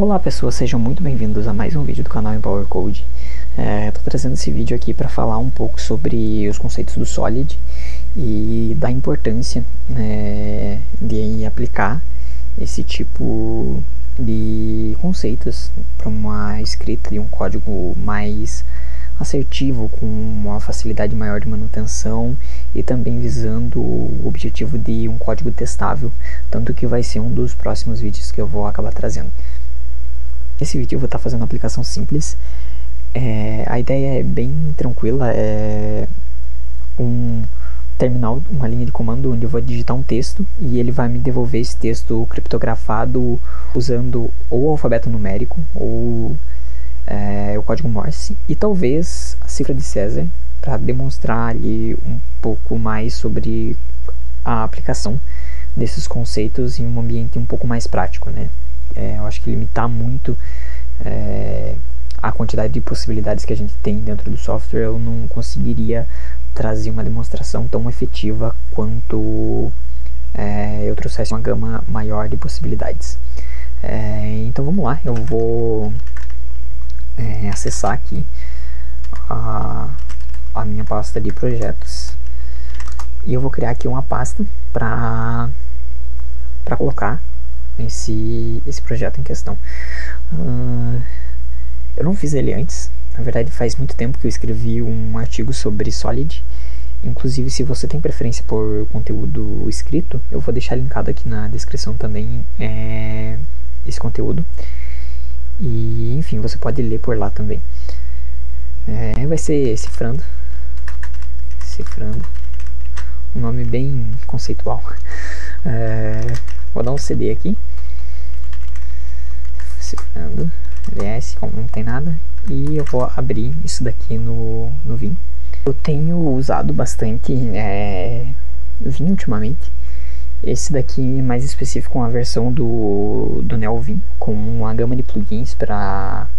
Olá pessoas, sejam muito bem-vindos a mais um vídeo do canal Empower Code. Estou trazendo esse vídeo aqui para falar um pouco sobre os conceitos do Solid e da importância de aplicar esse tipo de conceitos para uma escrita de um código mais assertivo, com uma facilidade maior de manutenção e também visando o objetivo de um código testável, tanto que vai ser um dos próximos vídeos que eu vou acabar trazendo. Nesse vídeo eu vou estar fazendo uma aplicação simples. A ideia é bem tranquila, é um terminal, uma linha de comando onde eu vou digitar um texto e ele vai me devolver esse texto criptografado usando ou o alfabeto numérico ou o código Morse e talvez a cifra de César, para demonstrar ali um pouco mais sobre a aplicação desses conceitos em um ambiente um pouco mais prático, né? Eu acho que limitar muito a quantidade de possibilidades que a gente tem dentro do software, eu não conseguiria trazer uma demonstração tão efetiva quanto eu trouxesse uma gama maior de possibilidades. Então vamos lá, eu vou acessar aqui a minha pasta de projetos e eu vou criar aqui uma pasta para colocar esse projeto em questão. Eu não fiz ele antes, na verdade faz muito tempo que eu escrevi um artigo sobre Solid. Inclusive, se você tem preferência por conteúdo escrito, eu vou deixar linkado aqui na descrição também esse conteúdo. E enfim, você pode ler por lá também. Vai ser Cifrando, um nome bem conceitual. Vou dar um CD aqui, Cifrando, LS, como não tem nada, e eu vou abrir isso daqui no Vim. Eu tenho usado bastante Vim ultimamente. Esse daqui é mais específico, uma versão do NeoVim, com uma gama de plugins para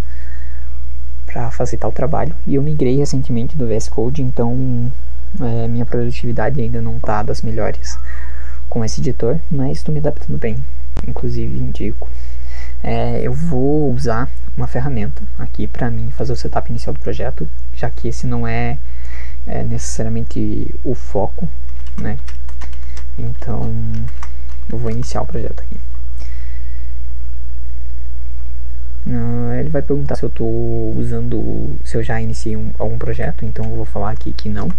facilitar o trabalho. E eu migrei recentemente do VS Code, então minha produtividade ainda não está das melhores com esse editor, mas estou me adaptando bem. Inclusive indico. Eu vou usar uma ferramenta aqui para mim fazer o setup inicial do projeto, já que esse não é necessariamente o foco, né? Então eu vou iniciar o projeto aqui. Ele vai perguntar se eu estou usando, se eu já iniciei algum projeto, então eu vou falar aqui que não.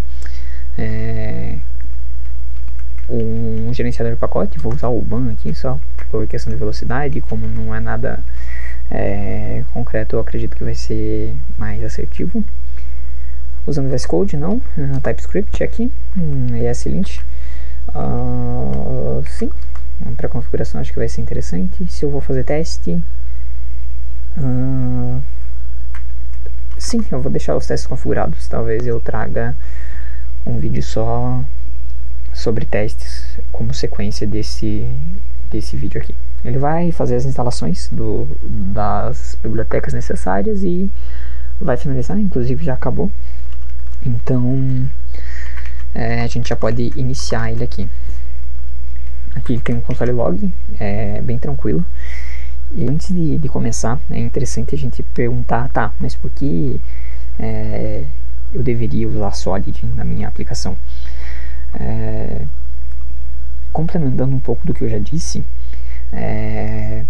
Um gerenciador de pacote, vou usar o ban aqui só por questão de velocidade, como não é nada concreto, eu acredito que vai ser mais assertivo. Usando VS Code, não. TypeScript aqui, ESLint, sim, para configuração acho que vai ser interessante. Se eu vou fazer teste, sim, eu vou deixar os testes configurados. Talvez eu traga um vídeo só sobre testes como sequência desse vídeo aqui. Ele vai fazer as instalações das bibliotecas necessárias e vai finalizar, inclusive já acabou. Então a gente já pode iniciar ele aqui. Aqui tem um console log, bem tranquilo. E antes de começar, é interessante a gente perguntar, tá, mas por que eu deveria usar Solid na minha aplicação? Complementando um pouco do que eu já disse, é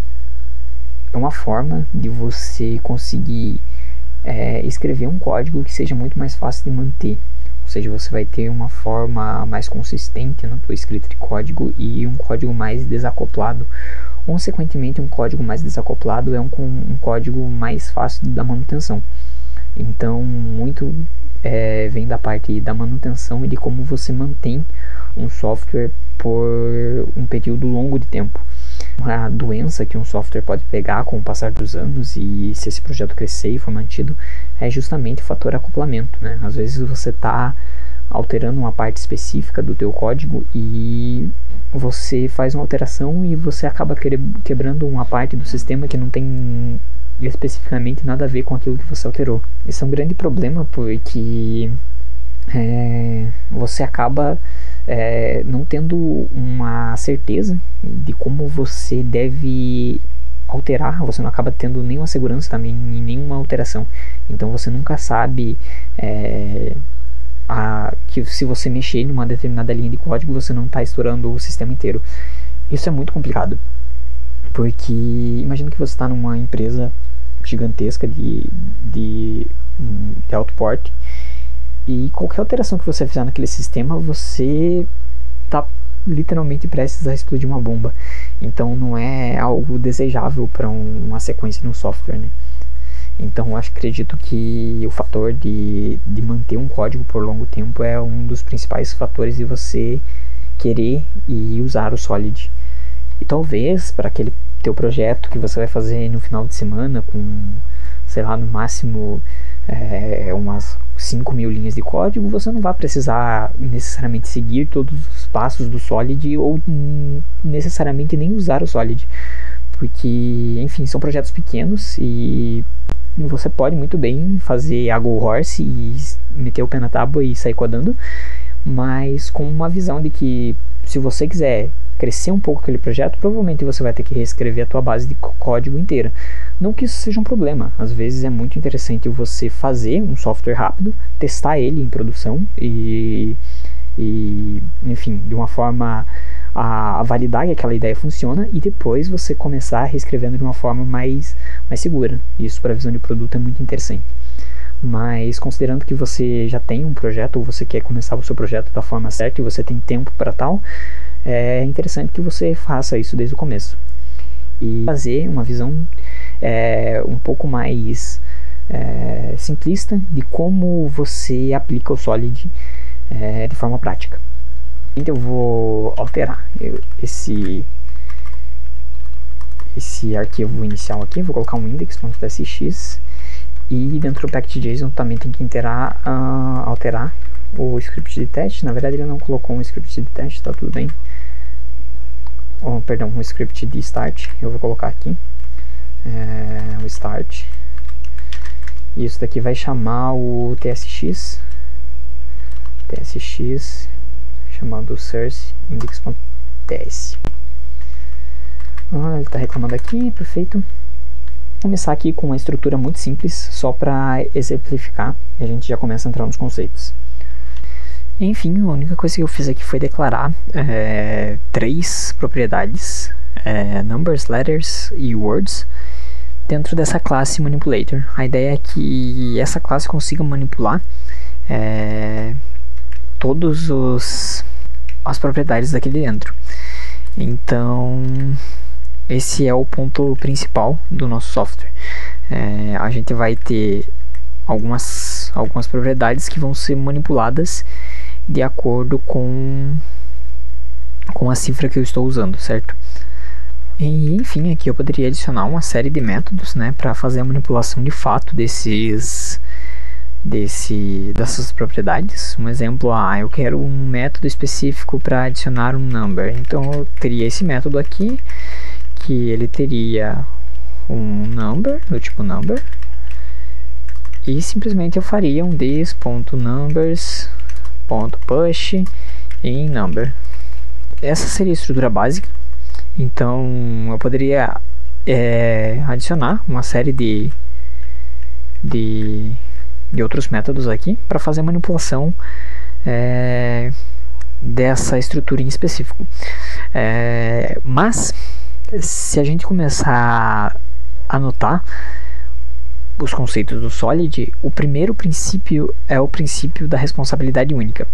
uma forma de você conseguir escrever um código que seja muito mais fácil de manter. Ou seja, você vai ter uma forma mais consistente na tua escrita de código e um código mais desacoplado. Consequentemente, um código mais desacoplado é um código mais fácil da manutenção. Então, muito vem da parte da manutenção e de como você mantém um software por um período longo de tempo. A doença que um software pode pegar com o passar dos anos, e se esse projeto crescer e for mantido, é justamente o fator acoplamento, né? Às vezes você está alterando uma parte específica do teu código e você faz uma alteração e você acaba quebrando uma parte do sistema que não tem especificamente nada a ver com aquilo que você alterou. Esse é um grande problema, porque você acaba não tendo uma certeza de como você deve alterar, você não acaba tendo nenhuma segurança também em nenhuma alteração. Então você nunca sabe que se você mexer em uma determinada linha de código, você não está estourando o sistema inteiro. Isso é muito complicado, porque imagina que você está numa empresa gigantesca de alto porte, e qualquer alteração que você fizer naquele sistema, você está literalmente prestes a explodir uma bomba. Então não é algo desejável para uma sequência de um software, né? Então acredito que o fator de manter um código por longo tempo é um dos principais fatores de você querer e usar o Solid. E talvez para aquele teu projeto que você vai fazer no final de semana com, sei lá, no máximo umas 5.000 linhas de código, você não vai precisar necessariamente seguir todos os passos do Solid ou necessariamente nem usar o Solid, porque, enfim, são projetos pequenos e você pode muito bem fazer a Go Horse e meter o pé na tábua e sair codando, mas com uma visão de que se você quiser crescer um pouco aquele projeto, provavelmente você vai ter que reescrever a tua base de código inteira. Não que isso seja um problema, às vezes é muito interessante você fazer um software rápido, testar ele em produção e enfim, de uma forma a validar que aquela ideia funciona, e depois você começar reescrevendo de uma forma mais segura. Isso para a visão de produto é muito interessante. Mas considerando que você já tem um projeto, ou você quer começar o seu projeto da forma certa e você tem tempo para tal, é interessante que você faça isso desde o começo e fazer uma visão um pouco mais simplista de como você aplica o Solid de forma prática. Então eu vou alterar esse arquivo inicial aqui, vou colocar um index.tsx, e dentro do package.json também tem que alterar o script de teste. Na verdade ele não colocou um script de teste, tá tudo bem. Perdão, um script de start, eu vou colocar aqui o start, e isso daqui vai chamar o tsx chamando source index.ts. Ele está reclamando aqui, perfeito. Vou começar aqui com uma estrutura muito simples, só para exemplificar, e a gente já começa a entrar nos conceitos. Enfim, a única coisa que eu fiz aqui foi declarar 3 propriedades, numbers, letters e words, dentro dessa classe manipulator. A ideia é que essa classe consiga manipular todas as propriedades daqui dentro. Então esse é o ponto principal do nosso software. A gente vai ter algumas propriedades que vão ser manipuladas de acordo com a cifra que eu estou usando, certo? E enfim, aqui eu poderia adicionar uma série de métodos, né, para fazer a manipulação de fato dessas propriedades. Um exemplo, eu quero um método específico para adicionar um number, então eu teria esse método aqui, que ele teria um number, do tipo number, e simplesmente eu faria um this.numbers.push em number. Essa seria a estrutura básica. Então eu poderia adicionar uma série de outros métodos aqui para fazer a manipulação dessa estrutura em específico. Mas se a gente começar a anotar os conceitos do Solid, o primeiro princípio é o princípio da responsabilidade única.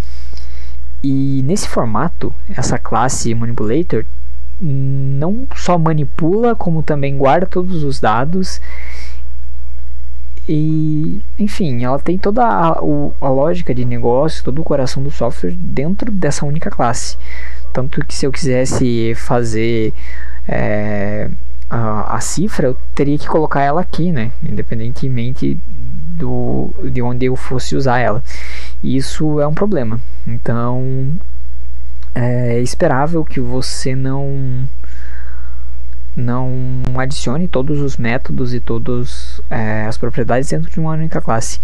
E nesse formato, essa classe manipulator não só manipula, como também guarda todos os dados. E, enfim, ela tem toda a lógica de negócio, todo o coração do software dentro dessa única classe. Tanto que se eu quisesse fazer a cifra, eu teria que colocar ela aqui, né? Independentemente de onde eu fosse usar ela. E isso é um problema. Então é esperável que você não adicione todos os métodos e todas as propriedades dentro de uma única classe.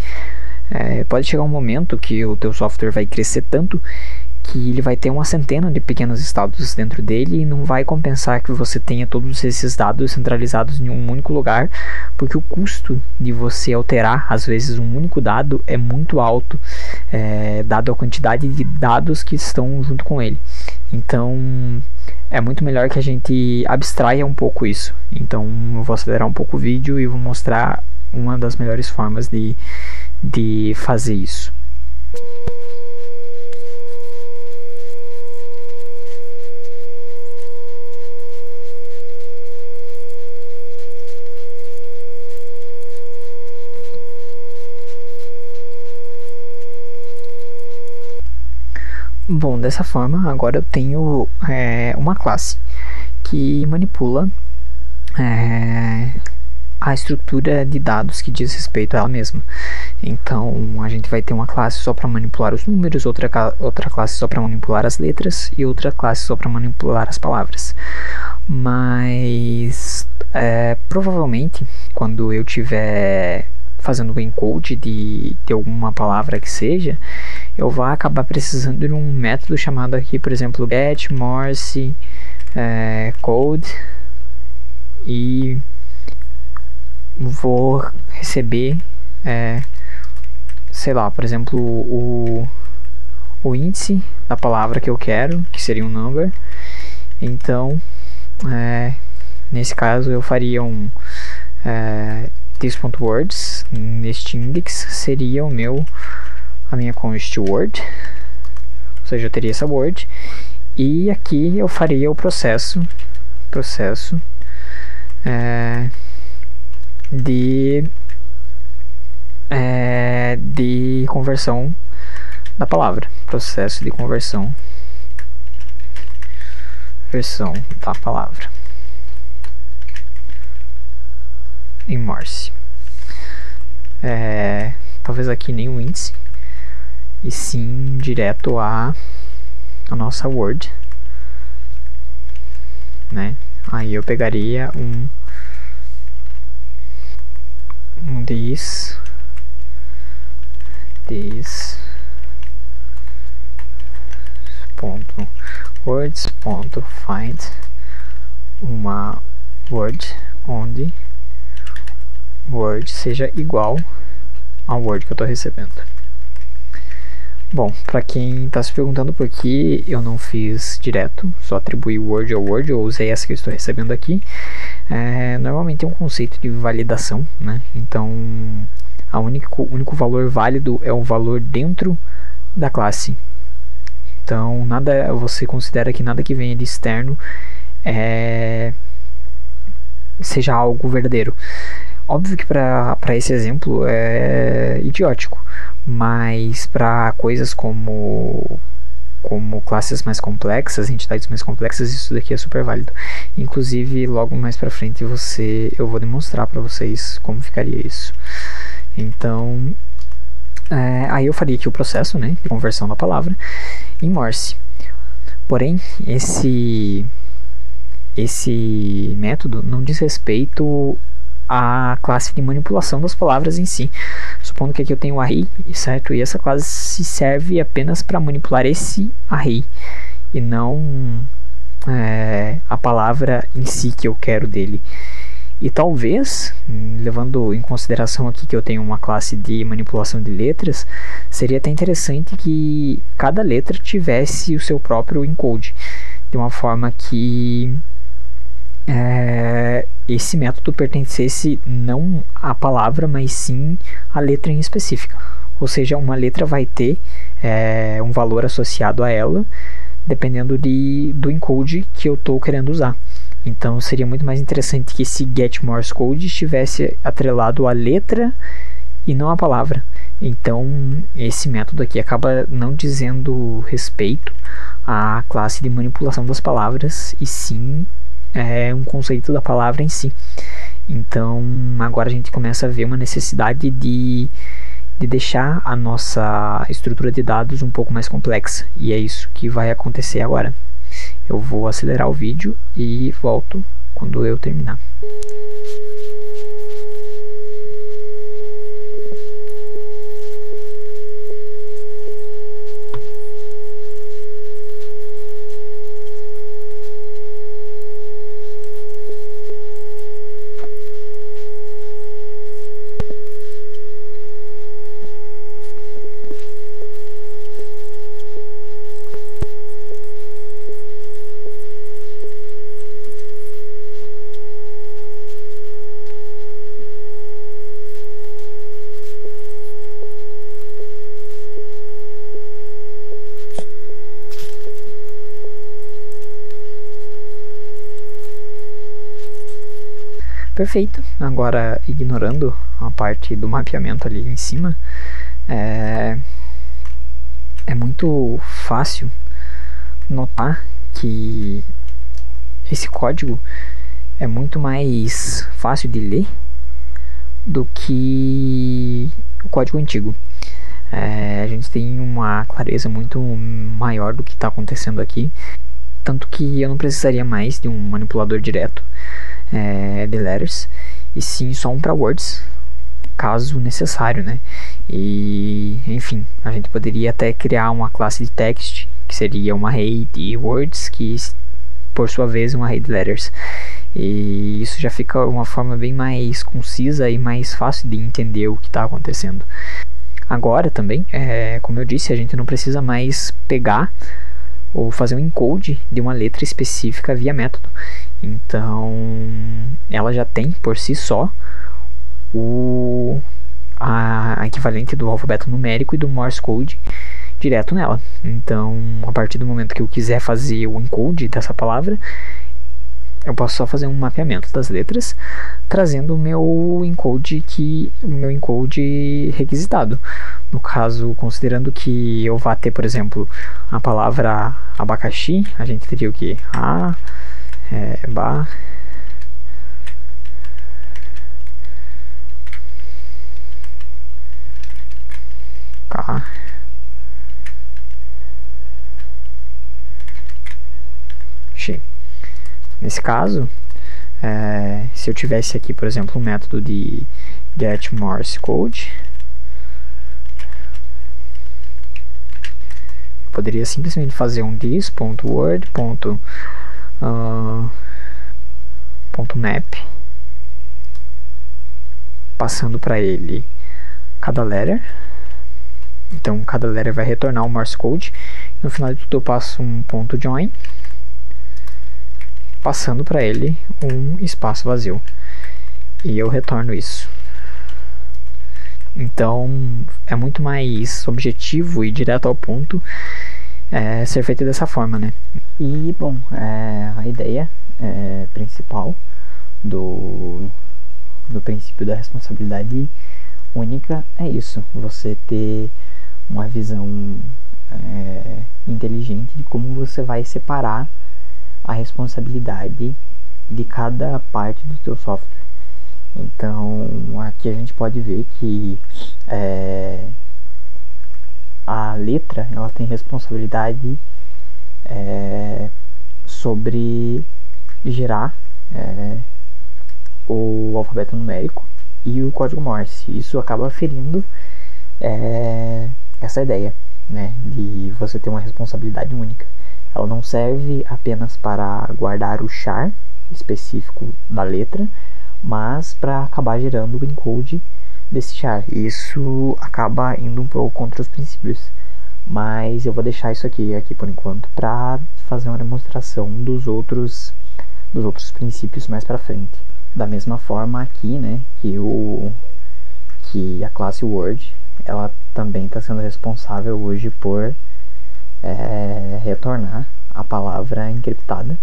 Pode chegar um momento que o teu software vai crescer tanto que ele vai ter uma centena de pequenos estados dentro dele e não vai compensar que você tenha todos esses dados centralizados em um único lugar, porque o custo de você alterar, às vezes, um único dado é muito alto, dado a quantidade de dados que estão junto com ele. Então, é muito melhor que a gente abstraia um pouco isso. Então, eu vou acelerar um pouco o vídeo e vou mostrar uma das melhores formas de fazer isso. Bom, dessa forma, agora eu tenho uma classe que manipula a estrutura de dados que diz respeito a ela mesma. Então, a gente vai ter uma classe só para manipular os números, outra classe só para manipular as letras e outra classe só para manipular as palavras. Mas, provavelmente, quando eu tiver fazendo o encode de alguma palavra que seja, eu vou acabar precisando de um método chamado aqui, por exemplo, get Morse code, e vou receber, sei lá, por exemplo, o índice da palavra que eu quero, que seria um number. Então, nesse caso eu faria um this.words, neste index seria a minha const word, ou seja, eu teria essa word, e aqui eu faria o processo de conversão da palavra, processo de conversão da palavra em Morse. Talvez aqui nem o índice, e sim direto a nossa word, né? Aí eu pegaria um this words.find uma word onde word seja igual ao word que eu estou recebendo. Bom, para quem está se perguntando por que eu não fiz direto, só atribuí word ao word, eu usei essa que eu estou recebendo aqui, normalmente tem um conceito de validação, né? Então, o único valor válido é o valor dentro da classe. Então, você considera que nada que venha de externo seja algo verdadeiro. Óbvio que para esse exemplo é idiótico, mas para coisas como classes mais complexas, entidades mais complexas, isso daqui é super válido. Inclusive, logo mais para frente eu vou demonstrar para vocês como ficaria isso. Então, aí eu faria aqui o processo, né, de conversão da palavra em Morse. Porém, esse método não diz respeito à classe de manipulação das palavras em si. Supondo que aqui eu tenho um array, certo? E essa classe serve apenas para manipular esse array e não a palavra em si que eu quero dele. E talvez, levando em consideração aqui que eu tenho uma classe de manipulação de letras, seria até interessante que cada letra tivesse o seu próprio encode, de uma forma que esse método pertencesse não à palavra, mas sim à letra em específica. Ou seja, uma letra vai ter um valor associado a ela, dependendo do encode que eu estou querendo usar. Então seria muito mais interessante que esse get Morse code estivesse atrelado à letra e não à palavra. Então esse método aqui acaba não dizendo respeito à classe de manipulação das palavras, e sim um conceito da palavra em si. Então agora a gente começa a ver uma necessidade de deixar a nossa estrutura de dados um pouco mais complexa, e é isso que vai acontecer agora. Eu vou acelerar o vídeo e volto quando eu terminar. Perfeito. Agora, ignorando a parte do mapeamento ali em cima, é muito fácil notar que esse código é muito mais fácil de ler do que o código antigo. A gente tem uma clareza muito maior do que está acontecendo aqui, tanto que eu não precisaria mais de um manipulador direto de letters, e sim só um para words, caso necessário, né? E enfim, a gente poderia até criar uma classe de text, que seria uma array de words, que por sua vez uma array de letters, e isso já fica uma forma bem mais concisa e mais fácil de entender o que está acontecendo. Agora também, como eu disse, a gente não precisa mais pegar ou fazer um encode de uma letra específica via método. Então, ela já tem por si só a equivalente do alfabeto numérico e do Morse Code direto nela. Então, a partir do momento que eu quiser fazer o encode dessa palavra, eu posso só fazer um mapeamento das letras, trazendo o meu encode requisitado. No caso, considerando que eu vá ter, por exemplo, a palavra abacaxi, a gente teria o que? Nesse caso, se eu tivesse aqui, por exemplo, um método de get Morse Code, eu poderia simplesmente fazer um this.word.map, passando para ele cada letter. Então cada letter vai retornar o Morse Code. No final de tudo eu passo um ponto join, passando para ele um espaço vazio, e eu retorno isso. Então é muito mais objetivo e direto ao ponto ser feito dessa forma, né? E bom, a ideia principal do princípio da responsabilidade única é isso: você ter uma visão inteligente de como você vai separar a responsabilidade de cada parte do teu software. Então aqui a gente pode ver que a letra ela tem responsabilidade sobre gerar o alfabeto numérico e o código Morse. Isso acaba ferindo essa ideia, né, de você ter uma responsabilidade única. Ela não serve apenas para guardar o char específico da letra, mas para acabar gerando o encode desse char. Isso acaba indo um pouco contra os princípios, mas eu vou deixar isso aqui por enquanto para fazer uma demonstração dos outros princípios mais para frente. Da mesma forma aqui, né, que a classe Word ela também está sendo responsável hoje por retornar a palavra encriptada.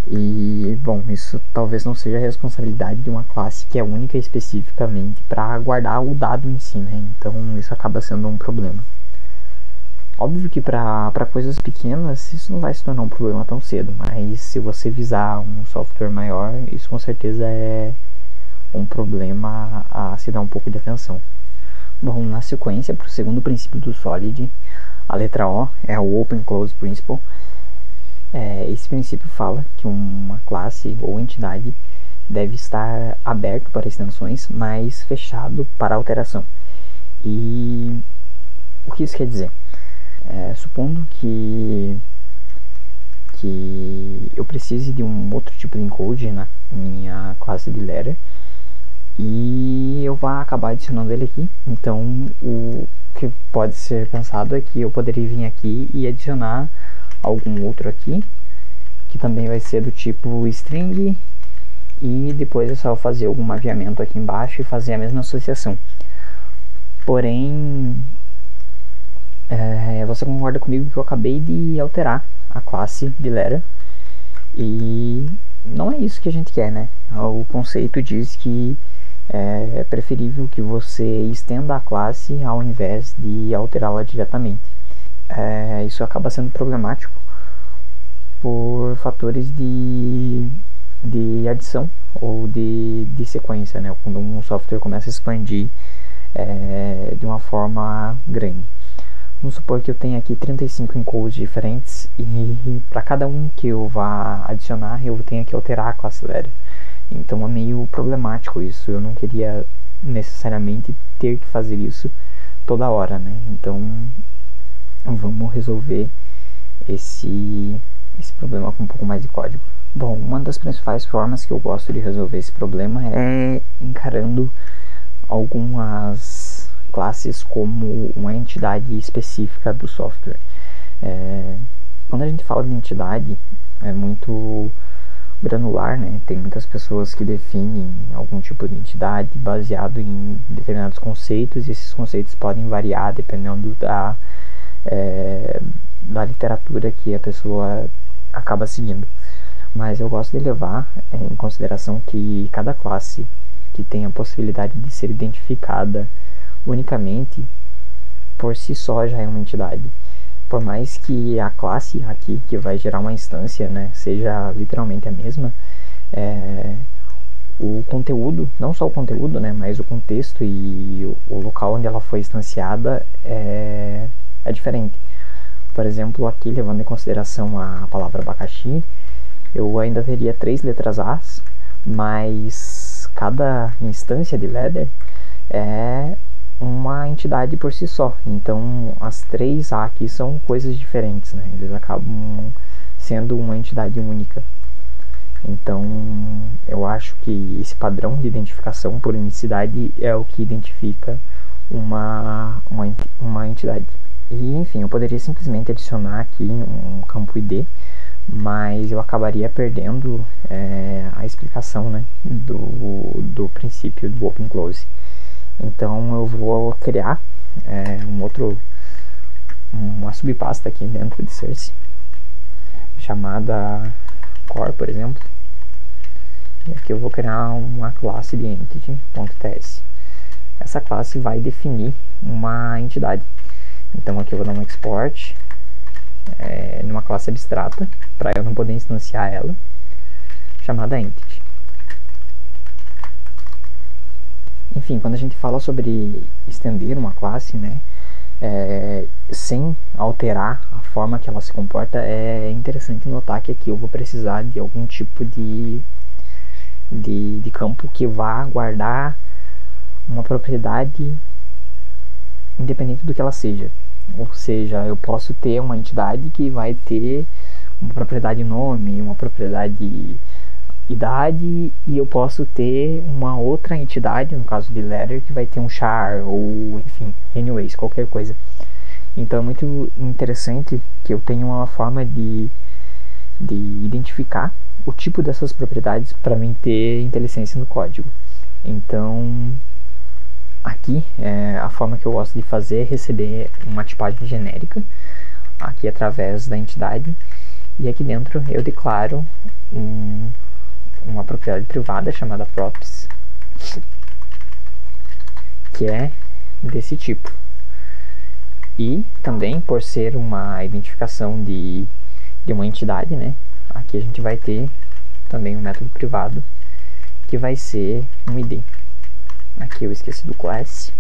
E bom, isso talvez não seja a responsabilidade de uma classe que é única especificamente para guardar o dado em si, né? Então isso acaba sendo um problema. Óbvio que para coisas pequenas isso não vai se tornar um problema tão cedo, mas se você visar um software maior, isso com certeza é um problema a se dar um pouco de atenção. Bom, na sequência, para o segundo princípio do Solid, a letra O é o Open Close Principle. Esse princípio fala que uma classe ou entidade deve estar aberto para extensões, mas fechado para alteração. E o que isso quer dizer? Supondo que eu precise de um outro tipo de encode na minha classe de letter e eu vá acabar adicionando ele aqui, então o que pode ser pensado é que eu poderia vir aqui e adicionar algum outro aqui que também vai ser do tipo string, e depois é só fazer algum mapeamento aqui embaixo e fazer a mesma associação. Porém, você concorda comigo que eu acabei de alterar a classe de letter, e não é isso que a gente quer, né? O conceito diz que é preferível que você estenda a classe ao invés de alterá-la diretamente. Isso acaba sendo problemático por fatores de adição ou de sequência, né? Quando um software começa a expandir de uma forma grande. Vamos supor que eu tenha aqui 35 encodes diferentes e para cada um que eu vá adicionar eu tenho que alterar a classe ladder. Então é meio problemático isso, eu não queria necessariamente ter que fazer isso toda hora, né? Então vamos resolver esse problema com um pouco mais de código. Bom, uma das principais formas que eu gosto de resolver esse problema é encarando algumas classes como uma entidade específica do software. Quando a gente fala de entidade, é muito granular, né? Tem muitas pessoas que definem algum tipo de entidade baseado em determinados conceitos, e esses conceitos podem variar dependendo da literatura que a pessoa acaba seguindo. Mas eu gosto de levar em consideração que cada classe que tem a possibilidade de ser identificada unicamente por si só já é uma entidade. Por mais que a classe aqui que vai gerar uma instância, né, seja literalmente a mesma, o conteúdo, não só o conteúdo, né, mas o contexto e o local onde ela foi instanciada é diferente. Por exemplo, aqui levando em consideração a palavra abacaxi, eu ainda teria 3 letras A's, mas cada instância de ladder é uma entidade por si só. Então as 3 A aqui são coisas diferentes, né? Eles acabam sendo uma entidade única. Então eu acho que esse padrão de identificação por unicidade é o que identifica uma entidade. E enfim, eu poderia simplesmente adicionar aqui um campo ID, mas eu acabaria perdendo a explicação, né, do princípio do Open Close. Então eu vou criar uma subpasta aqui dentro de Source, chamada core, por exemplo. E aqui eu vou criar uma classe de entity.ts. Essa classe vai definir uma entidade. Então aqui eu vou dar um export numa classe abstrata, para eu não poder instanciar ela, chamada entity. Enfim, quando a gente fala sobre estender uma classe, né, sem alterar a forma que ela se comporta, é interessante notar que aqui eu vou precisar de algum tipo de campo que vá guardar uma propriedade independente do que ela seja. Ou seja, eu posso ter uma entidade que vai ter uma propriedade nome, uma propriedade idade, e eu posso ter uma outra entidade, no caso de ladder, que vai ter um char, ou enfim, anyways, qualquer coisa. Então é muito interessante que eu tenha uma forma de identificar o tipo dessas propriedades para mim ter inteligência no código. Então aqui a forma que eu gosto de fazer é receber uma tipagem genérica aqui através da entidade, e aqui dentro eu declaro uma propriedade privada chamada props, que é desse tipo. E também, por ser uma identificação de uma entidade, né, aqui a gente vai ter também um método privado que vai ser um ID. Aqui eu esqueci do class.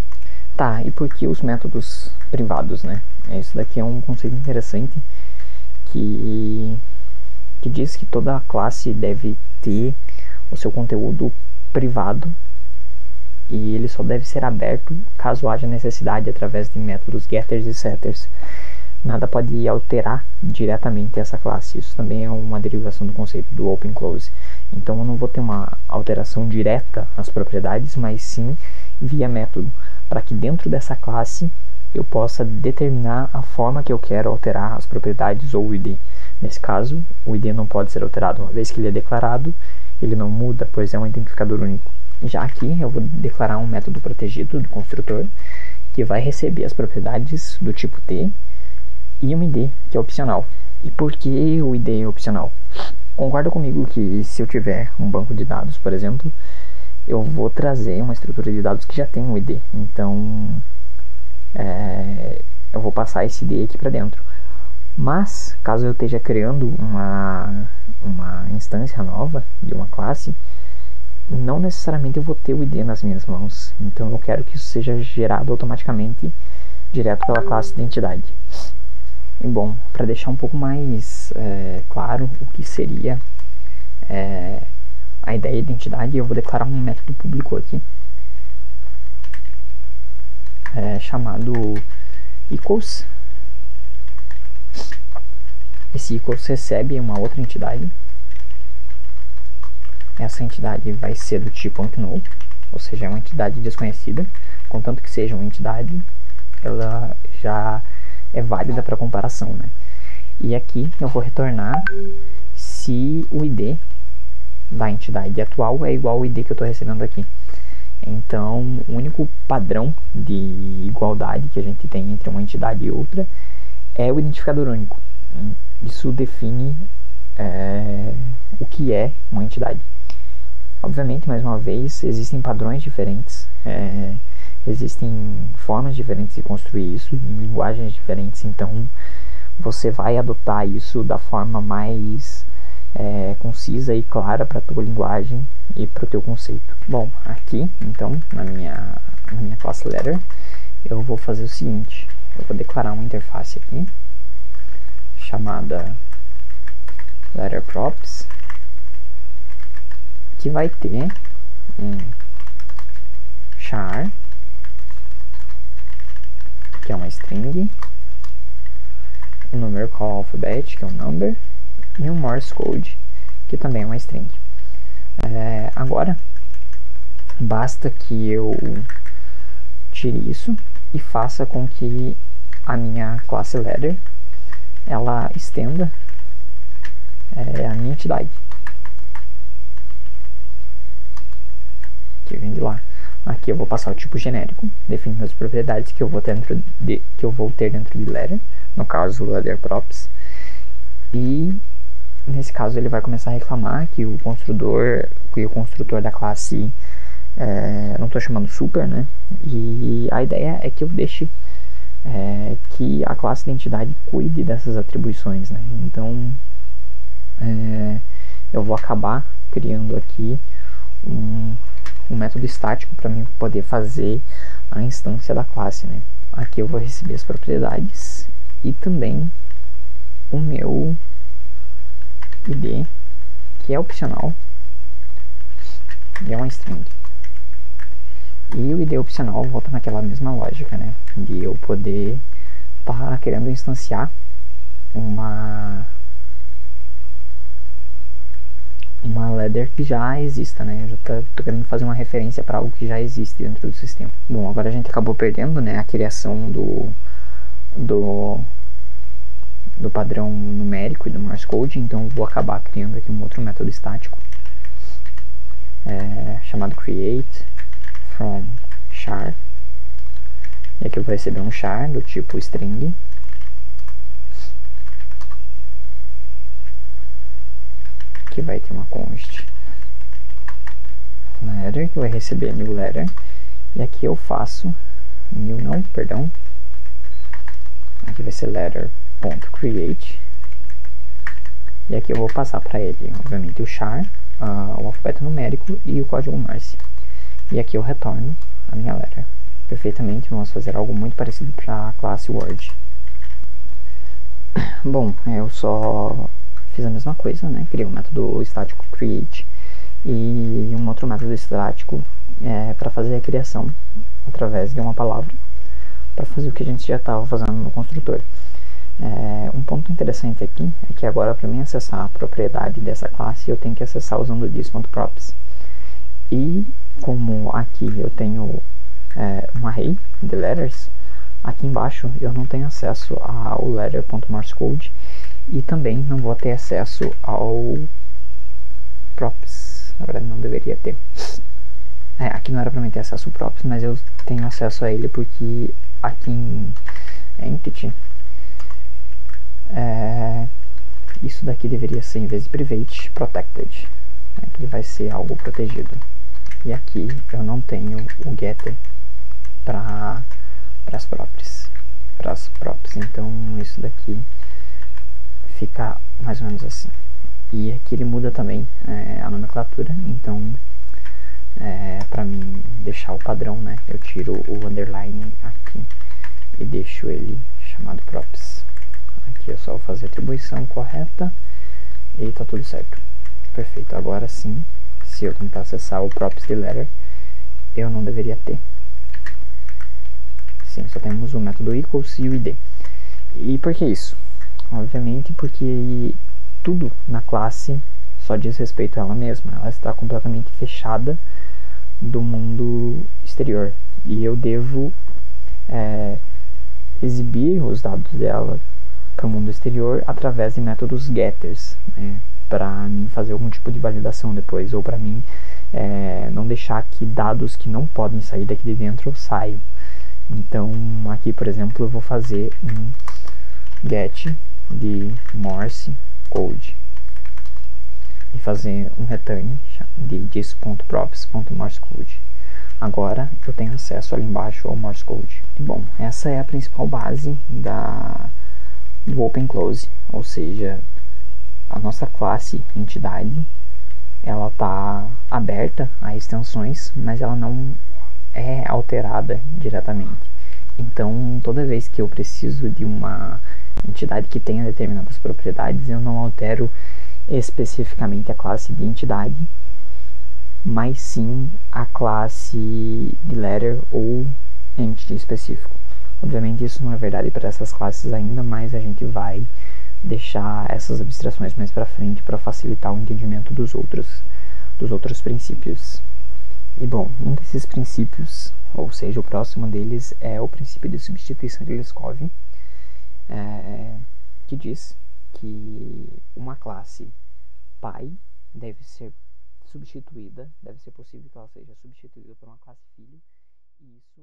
Tá, e por que os métodos privados, né? Isso daqui é um conceito interessante que diz que toda classe deve ter o seu conteúdo privado, e ele só deve ser aberto caso haja necessidade através de métodos getters e setters. Nada pode alterar diretamente essa classe. Isso também é uma derivação do conceito do Open Close. Então eu não vou ter uma alteração direta às propriedades, mas sim via método, para que dentro dessa classe eu possa determinar a forma que eu quero alterar as propriedades ou o ID. Nesse caso, o ID não pode ser alterado. Uma vez que ele é declarado, ele não muda, pois é um identificador único. Já aqui eu vou declarar um método protegido do construtor, que vai receber as propriedades do tipo T e um ID, que é opcional. E por que o ID é opcional? concorda comigo que se eu tiver um banco de dados, por exemplo, eu vou trazer uma estrutura de dados que já tem um ID. Então, eu vou passar esse ID aqui para dentro. Mas, caso eu esteja criando uma instância nova de uma classe, não necessariamente eu vou ter o ID nas minhas mãos. Então, eu quero que isso seja gerado automaticamente direto pela classe identidade. E, bom, para deixar um pouco mais claro o que seria a ideia de identidade, eu vou declarar um método público aqui, chamado equals. Esse equals recebe uma outra entidade. Essa entidade vai ser do tipo unknown, ou seja, é uma entidade desconhecida. Contanto que seja uma entidade, ela já é válida para comparação, né? E aqui eu vou retornar se o ID da entidade atual é igual ao ID que eu estou recebendo aqui. Então, o único padrão de igualdade que a gente tem entre uma entidade e outra é o identificador único. Isso define o que é uma entidade. Obviamente, mais uma vez, existem padrões diferentes, existem formas diferentes de construir isso, em linguagens diferentes, então você vai adotar isso da forma mais concisa e clara para a tua linguagem e para o teu conceito. Bom, aqui, então, na minha classe letter, eu vou fazer o seguinte: eu vou declarar uma interface aqui, chamada letterProps, que vai ter um char, que é uma string, um numerical alphabet, que é um number, e um Morse code, que também é uma string. Agora, basta que eu tire isso e faça com que a minha classe letter ela estenda a minha entidade, que vem de lá. Aqui eu vou passar o tipo genérico, definindo as propriedades que eu vou ter dentro de letter, no caso letterProps, e nesse caso ele vai começar a reclamar que o construtor da classe não estou chamando super, né? E a ideia é que eu deixe que a classe identidade cuide dessas atribuições, né? Então eu vou acabar criando aqui um método estático para mim poder fazer a instância da classe, né? Aqui eu vou receber as propriedades e também o meu ID, que é opcional, e é uma string. E o ID opcional volta naquela mesma lógica, né? De eu poder estar querendo instanciar uma letter que já exista, né? Eu já tô querendo fazer uma referência para algo que já existe dentro do sistema. Bom, agora a gente acabou perdendo, né, a criação do padrão numérico e do Morse code, então vou acabar criando aqui um outro método estático chamado create from char, e aqui eu vou receber um char do tipo string, que vai ter uma const letter, que vai receber new letter, e aqui eu faço aqui vai ser letter.create, e aqui eu vou passar para ele, obviamente, o char, o alfabeto numérico e o código Morse, e aqui eu retorno a minha letter. Perfeitamente, vamos fazer algo muito parecido para a classe Word. Bom, eu só fiz a mesma coisa, né? Criei um método estático create e um outro método estático para fazer a criação através de uma palavra, para fazer o que a gente já estava fazendo no construtor. Um ponto interessante aqui é que agora, para mim acessar a propriedade dessa classe, eu tenho que acessar usando this.props. E como aqui eu tenho um array de letters, aqui embaixo eu não tenho acesso ao letter.morseCode e também não vou ter acesso ao props. Na verdade não deveria ter. Aqui não era para mim ter acesso ao props, mas eu tenho acesso a ele porque aqui em entity isso isso daqui deveria ser, em vez de private, protected, né, que ele vai ser algo protegido. E aqui eu não tenho o getter para as props, então isso daqui fica mais ou menos assim. E aqui ele muda também a nomenclatura, então para mim deixar o padrão, né, eu tiro o underline aqui e deixo ele chamado props. Aqui é só fazer a atribuição correta e tá tudo certo. Perfeito, agora sim, se eu tentar acessar o props de letter, eu não deveria ter. Sim, só temos o método equals e o id. E por que isso? Obviamente porque tudo na classe só diz respeito a ela mesma, ela está completamente fechada do mundo exterior, e eu devo exibir os dados dela para o mundo exterior através de métodos getters, né, para mim fazer algum tipo de validação depois, ou para mim não deixar que dados que não podem sair daqui de dentro saiam. Então aqui, por exemplo, eu vou fazer um get de Morse code e fazer um return de dis.props.morsecode. Agora eu tenho acesso ali embaixo ao Morse code. E bom, essa é a principal base do Open Close, ou seja, a nossa classe entidade, ela está aberta a extensões, mas ela não é alterada diretamente. Então, toda vez que eu preciso de uma entidade que tenha determinadas propriedades, eu não altero especificamente a classe de entidade, mas sim a classe de letter ou entity específico. Obviamente isso não é verdade para essas classes ainda, mas a gente vai deixar essas abstrações mais para frente para facilitar o entendimento dos outros princípios. E bom, um desses princípios, ou seja, o próximo deles, é o princípio de substituição de Liskov, que diz que uma classe pai deve ser substituída, deve ser possível que ela seja substituída por uma classe filho, e isso